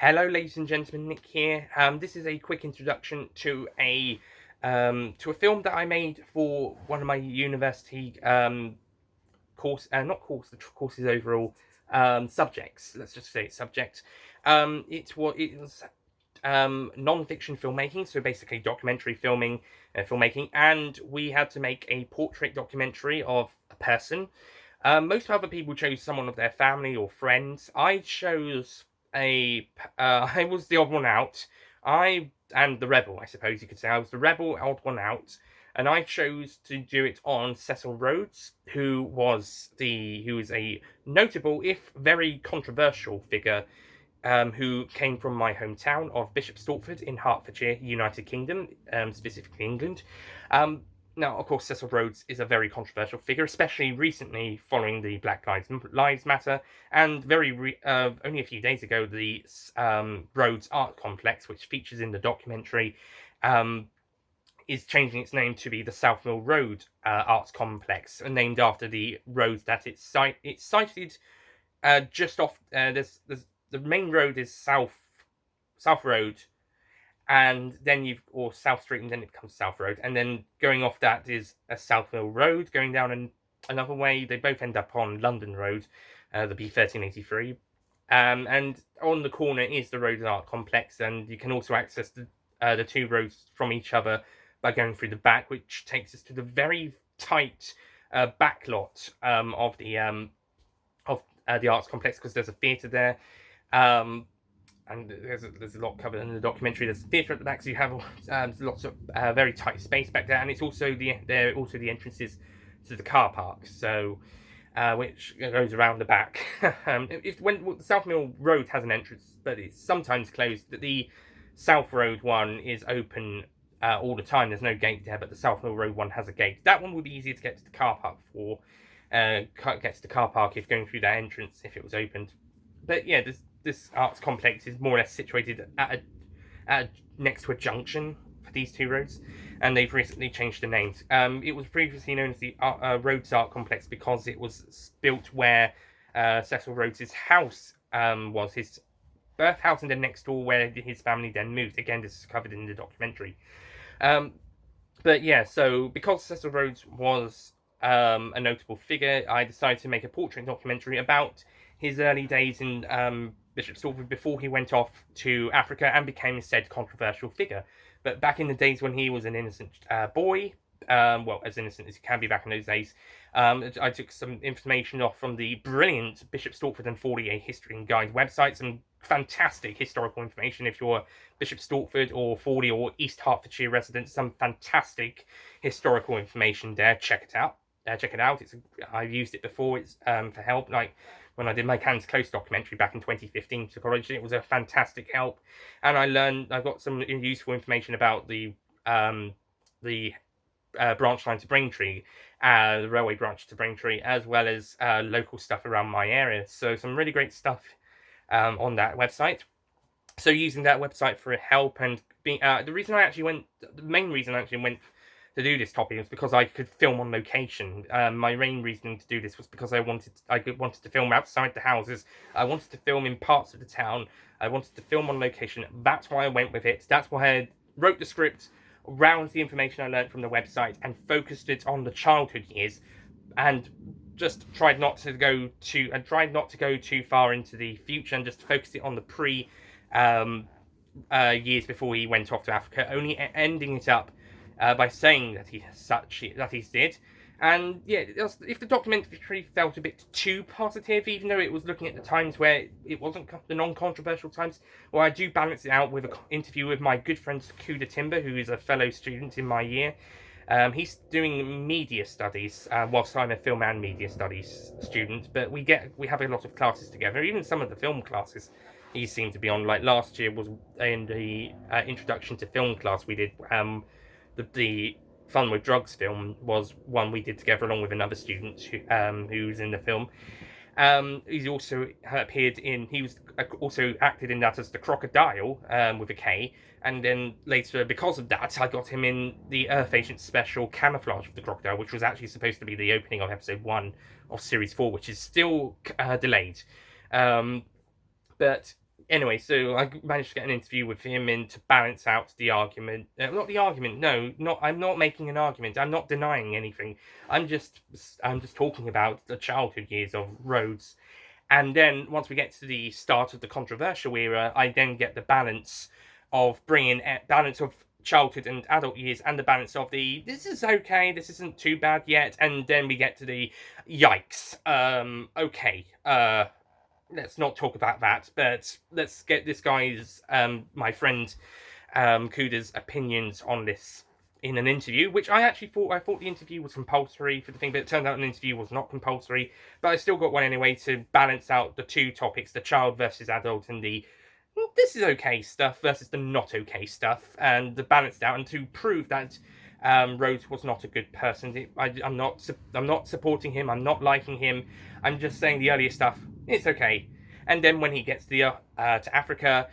Hello, ladies and gentlemen, Nick here. This is a quick introduction to a film that I made for one of my university courses overall subjects. Let's just say subject. It was non-fiction filmmaking, so basically documentary filmmaking, and we had to make a portrait documentary of a person. Most other people chose someone of their family or friends. I chose I was the odd one out. I and the rebel, I suppose you could say. I was the rebel, odd one out, and I chose to do it on Cecil Rhodes, who is a notable, if very controversial figure, who came from my hometown of Bishop Stortford in Hertfordshire, United Kingdom, specifically England. Um, Now, of course, Cecil Rhodes is a very controversial figure, especially recently following the Lives Matter, and only a few days ago, the Rhodes Art Complex, which features in the documentary, um, is changing its name to be the South Mill Road Arts Complex, named after the road that it's cited just off. There's the main road is South Road, and then or South Street, and then it becomes South Road, and then going off that is a South Mill Road. Going down another way, they both end up on London Road, the B1383. And on the corner is the Rhodes Art Complex, and you can also access the two roads from each other by going through the back, which takes us to the very tight back lot of the arts complex, because there's a theatre there. And there's a lot covered in the documentary. There's a theatre at the back, so you have lots of very tight space back there, and it's also the entrances to the car park, so which goes around the back. When the South Mill Road has an entrance, but it's sometimes closed. The South Road one is open all the time. There's no gate there, but the South Mill Road one has a gate. That one would be easier to get to the car park for. Get to the car park if going through that entrance if it was opened. But yeah, this arts complex is more or less situated next to a junction for these two roads, and they've recently changed the names. It was previously known as the Rhodes Art Complex because it was built where Cecil Rhodes's house was, his birth house, and then next door where his family then moved. Again, this is covered in the documentary. Um, but yeah, so because Cecil Rhodes was a notable figure, I decided to make a portrait documentary about his early days in Bishop Stortford before he went off to Africa and became a said controversial figure. But back in the days when he was an innocent boy, well, as innocent as he can be back in those days, I took some information off from the brilliant Bishop Stortford and Fawley History and Guide website, some fantastic historical information if you're Bishop Stortford or Fawley or East Hertfordshire residents, some fantastic historical information there. Check it out. I've used it before. It's for help. Like when I did my Cans Close documentary back in 2015 to college, it was a fantastic help, and I got some useful information about the branch line to Braintree, the railway branch to Braintree, as well as local stuff around my area. So some really great stuff on that website. So using that website for help and being the main reason I actually went to do this topic was because I could film on location. My main reason to do this was because I wanted to film outside the houses. I wanted to film in parts of the town. I wanted to film on location. That's why I went with it. That's why I wrote the script around the information I learned from the website and focused it on the childhood years, and just tried not to go too far into the future, and just focused it on the years before he went off to Africa, only ending it up by saying that he did. And yeah, if the documentary felt a bit too positive, even though it was looking at the times where it wasn't the non-controversial times, well, I do balance it out with an interview with my good friend Kuda Timber, who is a fellow student in my year. He's doing media studies, whilst I'm a film and media studies student. But we have a lot of classes together. Even some of the film classes he seemed to be on. Like last year was in the introduction to film class we did. The Fun with Drugs film was one we did together along with another student who's in the film. He's also appeared in. He was also acted in that as the Crocodile with a K, and then later, because of that, I got him in the Earth Agent special Camouflage of the Crocodile, which was actually supposed to be the opening of episode 1 of series 4, which is still delayed. But anyway, so I managed to get an interview with him in to balance out the argument. Not the argument. No, not. I'm not making an argument. I'm not denying anything. I'm just talking about the childhood years of Rhodes. And then once we get to the start of the controversial era, I then get the balance of bringing balance of childhood and adult years, and the balance of the this is okay, this isn't too bad yet, and then we get to the yikes. Okay. Let's not talk about that, but let's get this guy's my friend Kuda's opinions on this in an interview, which I thought the interview was compulsory for the thing, but it turned out an interview was not compulsory. But I still got one anyway to balance out the two topics: the child versus adult, and the this is okay stuff versus the not okay stuff, and the balanced out, and to prove that Rhodes was not a good person. I'm not supporting him. I'm not liking him. I'm just saying the earlier stuff. It's okay, and then when he gets to Africa,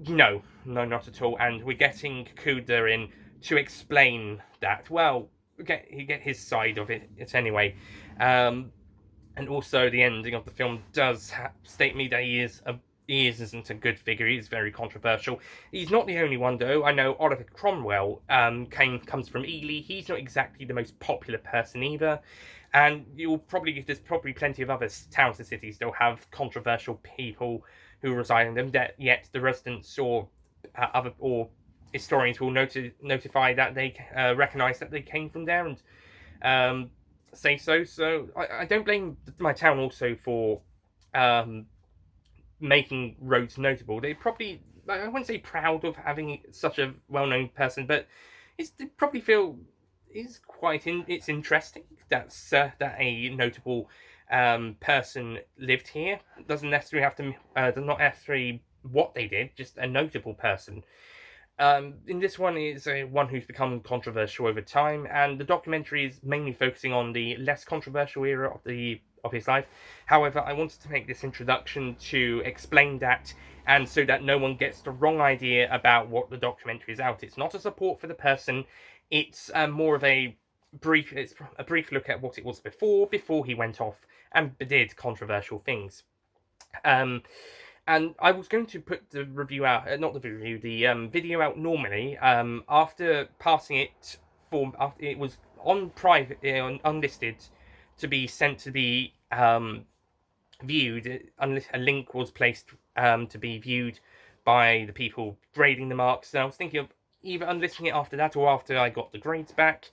no, not at all. And we're getting Kuda in to explain that. Well, he get his side of it anyway. And also, the ending of the film does state me that he isn't a good figure. He is very controversial. He's not the only one, though. I know Oliver Cromwell comes from Ely. He's not exactly the most popular person either. And there's probably plenty of other towns and cities that will have controversial people who reside in them. That yet the residents or historians will notify that they recognise that they came from there and say so. So I don't blame my town also for making Rhodes notable. They probably, I wouldn't say proud of having such a well-known person, but they probably feel it's interesting that a notable person lived here. It doesn't necessarily have to not necessarily what they did, just a notable person. In this one is one who's become controversial over time, and the documentary is mainly focusing on the less controversial era of his life. However, I wanted to make this introduction to explain that, and so that no one gets the wrong idea about what the documentary is out. It's not a support for the person. It's more of a brief look at what it was before he went off and did controversial things. And I was going to put the review out, not the review, the video out normally. After passing it after it was on private, unlisted, to be sent to be viewed. A link was placed to be viewed by the people grading the marks. And I was thinking of either unlisting it after that or after I got the grades back.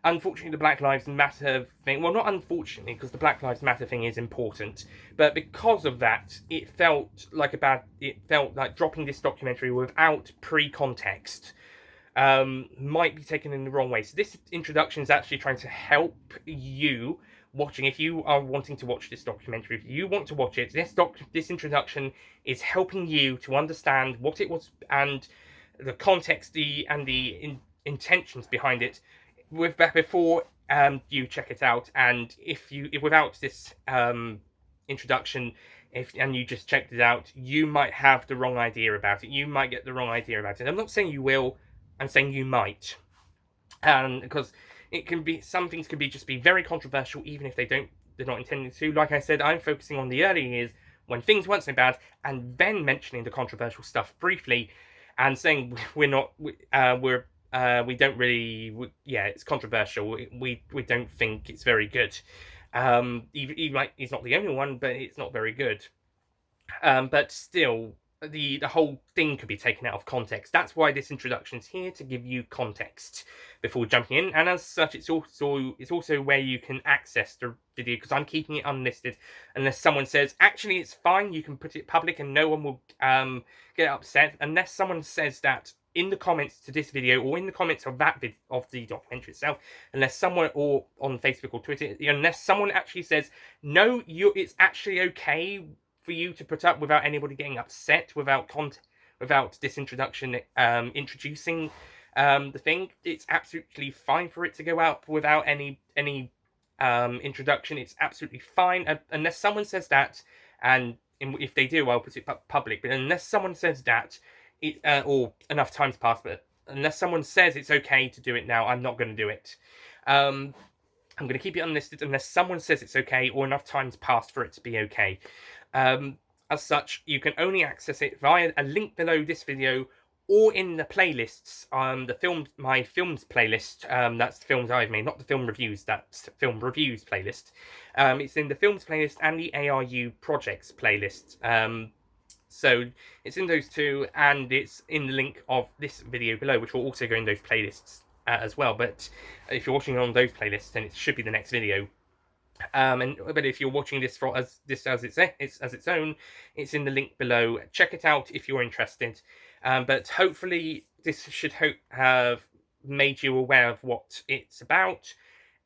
Unfortunately, the Black Lives Matter thing, well, not unfortunately, because the Black Lives Matter thing is important, but because of that, it felt like dropping this documentary without pre-context might be taken in the wrong way. So this introduction is actually trying to help you watching. If you are wanting to watch this documentary, if you want to watch it, this introduction is helping you to understand what it was and the context, the intentions behind it, before you check it out. And if without this introduction, and you just checked it out, you might have the wrong idea about it. You might get the wrong idea about it. I'm not saying you will. I'm saying you might, because some things can just be very controversial, even if they're not intended to. Like I said, I'm focusing on the early years when things weren't so bad, and then mentioning the controversial stuff briefly, and saying we don't really, it's controversial. We don't think it's very good. Even like he's not the only one, but it's not very good. But still, the whole thing could be taken out of context. That's why this introduction is here, to give you context before jumping in. And as such, it's also where you can access the video, because I'm keeping it unlisted unless someone says actually it's fine, you can put it public and no one will get upset, unless someone says that in the comments to this video, or in the comments of of the documentary itself, unless someone, or on Facebook or Twitter, unless someone actually says no, it's actually okay for you to put up without anybody getting upset, without this introduction introducing the thing. It's absolutely fine for it to go out without any introduction. It's absolutely fine, unless someone says that, and if they do, I'll put it public. But unless someone says that, or enough time's passed, but unless someone says it's okay to do it now, I'm not going to do it. I'm going to keep it unlisted unless someone says it's okay or enough time's passed for it to be okay. As such, you can only access it via a link below this video or in the playlists, my films playlist. That's the films I've made, not the film reviews. That's film reviews playlist. It's in the films playlist and the ARU projects playlist. So it's in those two, and it's in the link of this video below, which will also go in those playlists as well. But if you're watching on those playlists, then it should be the next video. But if you're watching this as its own, it's in the link below. Check it out if you're interested. But hopefully this should have made you aware of what it's about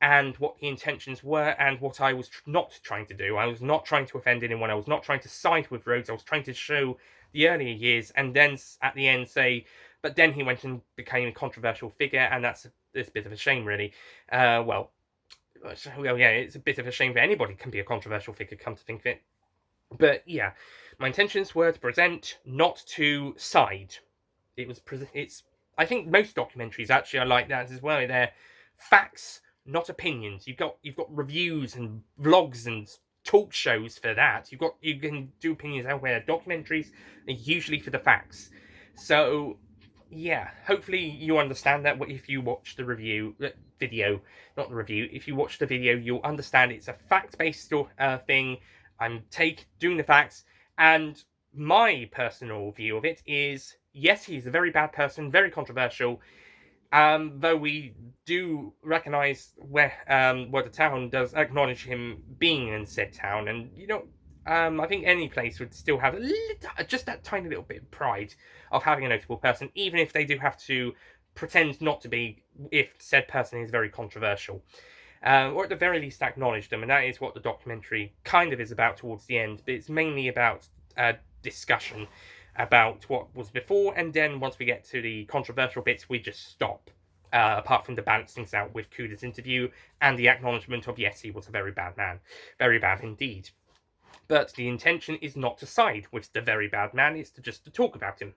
and what the intentions were and what I was not trying to do. I was not trying to offend anyone. I was not trying to side with Rhodes. I was trying to show the earlier years and then at the end say, but then he went and became a controversial figure, and that's a bit of a shame, really. Well, yeah, it's a bit of a shame that anybody can be a controversial figure, come to think of it. But yeah, my intentions were to present, not to side. I think most documentaries actually are like that as well. They're facts, not opinions. You've got reviews and vlogs and talk shows for that. You can do opinions elsewhere. Documentaries are usually for the facts. So yeah, hopefully you understand that if you watch the video, not the review. If you watch the video, you'll understand it's a fact-based thing. I'm doing the facts, and my personal view of it is, yes, he's a very bad person, very controversial. Though we do recognise where the town does acknowledge him being in said town, and I think any place would still have just that tiny little bit of pride of having a notable person, even if they do have to pretend not to be if said person is very controversial. Or at the very least acknowledge them, and that is what the documentary kind of is about towards the end, but it's mainly about discussion about what was before, and then once we get to the controversial bits, we just stop. Apart from the balance things out with Kuda's interview and the acknowledgement of, yes, he was a very bad man. Very bad indeed. But the intention is not to side with the very bad man, it's just to talk about him.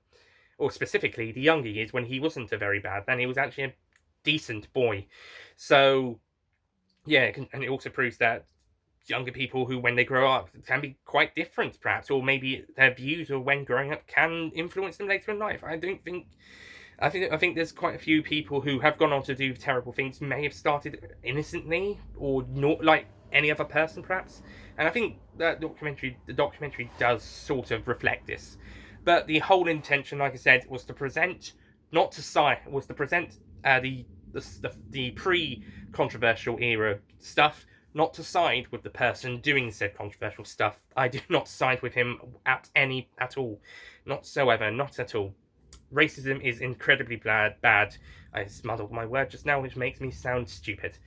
Or specifically, the younger years when he wasn't a very bad man, he was actually a decent boy. So, yeah, and it also proves that younger people who, when they grow up, can be quite different, perhaps, or maybe their views of when growing up can influence them later in life. I think there's quite a few people who have gone on to do terrible things, may have started innocently, or not like any other person, perhaps. And I think that the documentary does sort of reflect this. But the whole intention, like I said, was to present, not to side, was to present the pre-controversial era stuff, not to side with the person doing said controversial stuff. I do not side with him at all. Not at all. Racism is incredibly bad. I smuggled my word just now, which makes me sound stupid.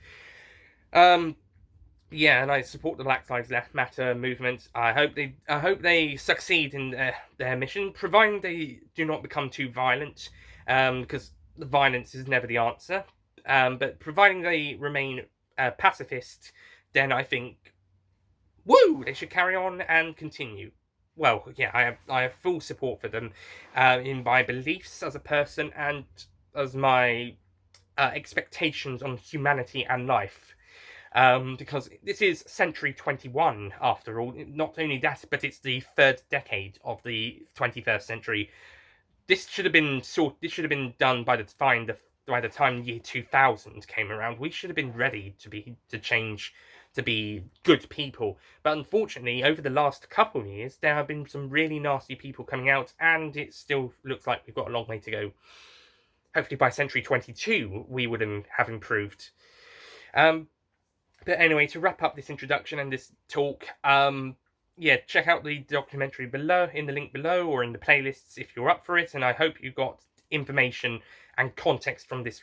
Yeah, and I support the Black Lives Matter movement. I hope they succeed in their mission, providing they do not become too violent, because the violence is never the answer. But providing they remain pacifist, then I think, they should carry on and continue. Well, yeah, I have full support for them in my beliefs as a person and as my expectations on humanity and life. Because this is century 21, after all. Not only that, but it's the third decade of the 21st century. This should have been done by the time year 2000 came around. We should have been ready to change, to be good people. But unfortunately, over the last couple of years, there have been some really nasty people coming out, and it still looks like we've got a long way to go. Hopefully by century 22, we would have improved. But anyway, to wrap up this introduction and this talk, check out the documentary below, in the link below, or in the playlists if you're up for it, and I hope you got information and context from this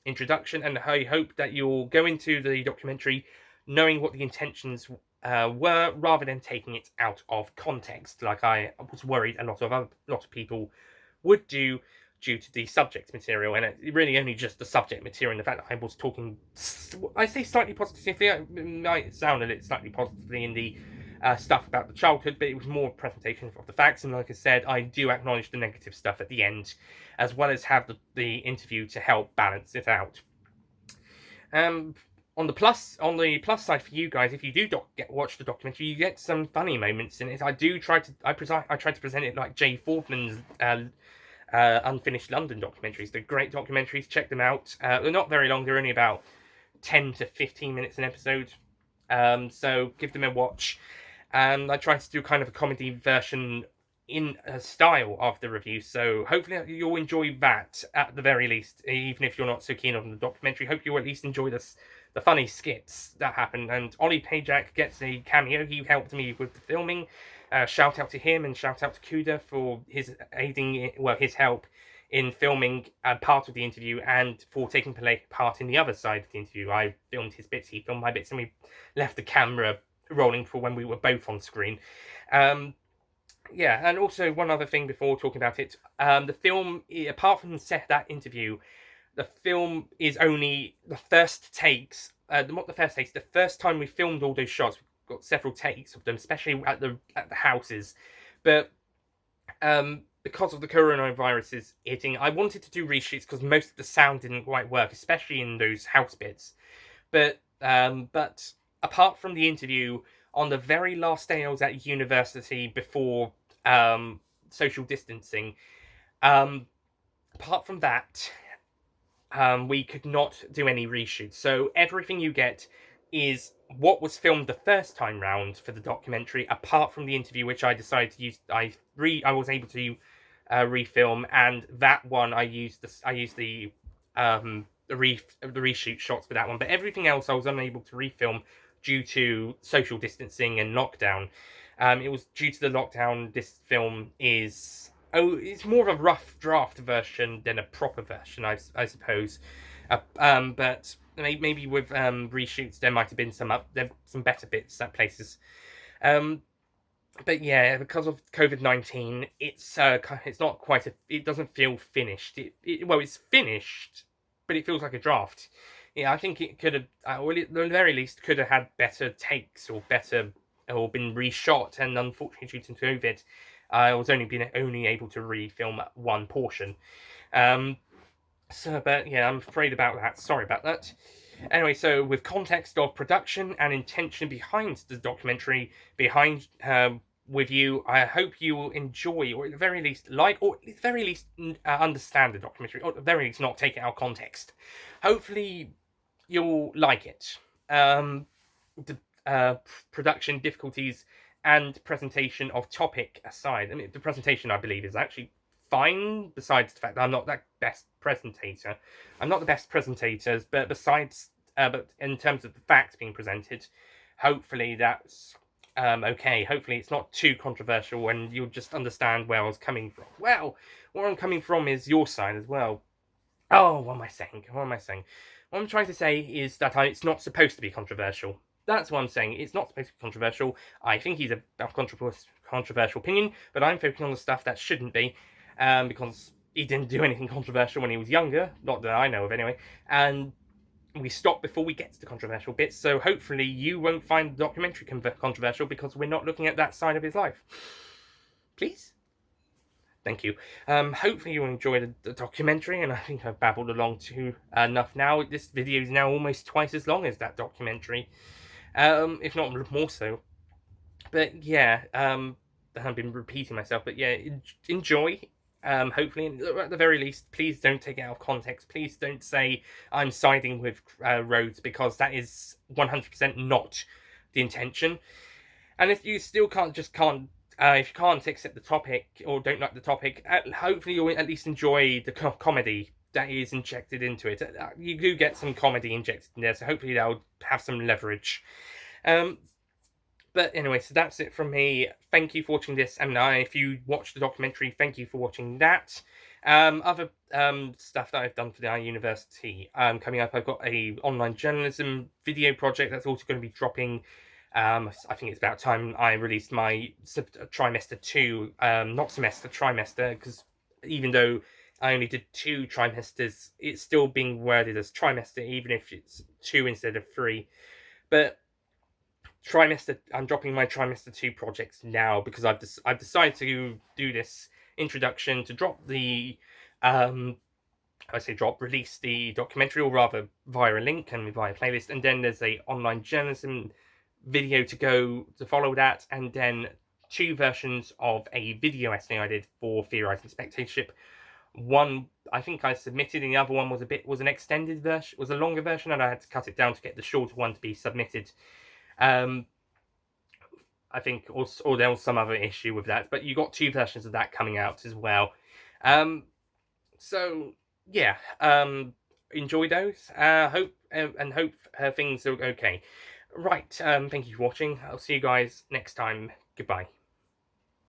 introduction, and I hope that you'll go into the documentary knowing what the intentions were, rather than taking it out of context, like I was worried a lot of people would do due to the subject material, and it's really only just the subject material and the fact that I was talking, I say slightly positively, it might sound a little slightly positively in the stuff about the childhood, but it was more a presentation of the facts, and like I said, I do acknowledge the negative stuff at the end, as well as have the interview to help balance it out. on the plus side for you guys, if you do watch the documentary, you get some funny moments in it. I try to present it like Jay Fordman's Unfinished London documentaries. They're great documentaries. Check them out. They're not very long. They're only about 10 to 15 minutes an episode. So give them a watch. And I try to do kind of a comedy version in a style of the review, so hopefully you'll enjoy that at the very least, even if you're not so keen on the documentary. Hope you'll at least enjoy the funny skits that happen. And Ollie Pajak gets a cameo. He helped me with the filming. Shout out to him, and shout out to Kuda for his his help in filming part of the interview, and for taking part in the other side of the interview. I filmed his bits, he filmed my bits, and we left the camera rolling for when we were both on screen. Yeah, and also one other thing before talking about it, the film, apart from that interview, the film is only the first takes. Not the first takes. The first time we filmed all those shots, we've got several takes of them, especially at the houses. But because of the coronavirus hitting, I wanted to do reshoots because most of the sound didn't quite work, especially in those house bits. But apart from the interview, on the very last day I was at university before social distancing, apart from that, we could not do any reshoots. So everything you get is what was filmed the first time round for the documentary, apart from the interview, which I decided to use. I was able to refilm, and that one I used the reshoot shots for that one. But everything else I was unable to refilm due to social distancing and lockdown. It was due to the lockdown. This film is it's more of a rough draft version than a proper version, I suppose. But maybe with reshoots there might have been some better bits at places. But yeah, because of COVID-19, it's not quite it doesn't feel finished. It's finished, but it feels like a draft. Yeah, I think it could have, well, at the very least, could have had better takes or been reshot. And unfortunately, due to COVID, I was only able to refilm one portion. But yeah, I'm afraid about that. Sorry about that. Anyway, so with context of production and intention behind the documentary, with you, I hope you will enjoy, or at the very least understand the documentary, or at the very least not take it out of context. Hopefully you'll like it. The production difficulties and presentation of topic aside, I mean, the presentation, I believe, is actually fine, besides the fact that I'm not the best presentator. But in terms of the facts being presented, hopefully that's okay. Hopefully it's not too controversial, and you'll just understand where I was coming from. Well, where I'm coming from is your side as well. Oh, what am I saying? What I'm trying to say is that it's not supposed to be controversial. That's what I'm saying. It's not supposed to be controversial. I think he's a controversial opinion, but I'm focusing on the stuff that shouldn't be, because he didn't do anything controversial when he was younger, not that I know of anyway, and we stop before we get to the controversial bits, so hopefully you won't find the documentary controversial, because we're not looking at that side of his life. Please? Thank you. Hopefully you'll enjoy the documentary, and I think I've babbled along enough now. This video is now almost twice as long as that documentary, if not more so. But yeah, I've been repeating myself, but yeah, enjoy. Hopefully, at the very least, please don't take it out of context. Please don't say I'm siding with Rhodes, because that is 100% not the intention. And if you still can't, if you can't accept the topic or don't like the topic, hopefully you'll at least enjoy the comedy that is injected into it. You do get some comedy injected in there, so hopefully that'll have some leverage. But anyway, so that's it from me. Thank you for watching this, and if you watched the documentary, thank you for watching that. Other stuff that I've done for the university coming up, I've got a online journalism video project that's also going to be dropping. I think it's about time I released my trimester 2, not semester, trimester, because even though I only did 2 trimesters, it's still being worded as trimester, even if it's 2 instead of 3. But I'm dropping my trimester 2 projects now, because I've decided to do this introduction, to drop the I say drop, release the documentary, or rather via a link and via a playlist, and then there's a online journalism video to go to follow that, and then 2 versions of a video essay I did for Theorizing Spectatorship. One I think I submitted, and the other one was an extended version, was a longer version, and I had to cut it down to get the shorter one to be submitted. I think, or there was some other issue with that, but you got 2 versions of that coming out as well. So yeah, enjoy those. Hope things are okay. Right. Thank you for watching. I'll see you guys next time. Goodbye.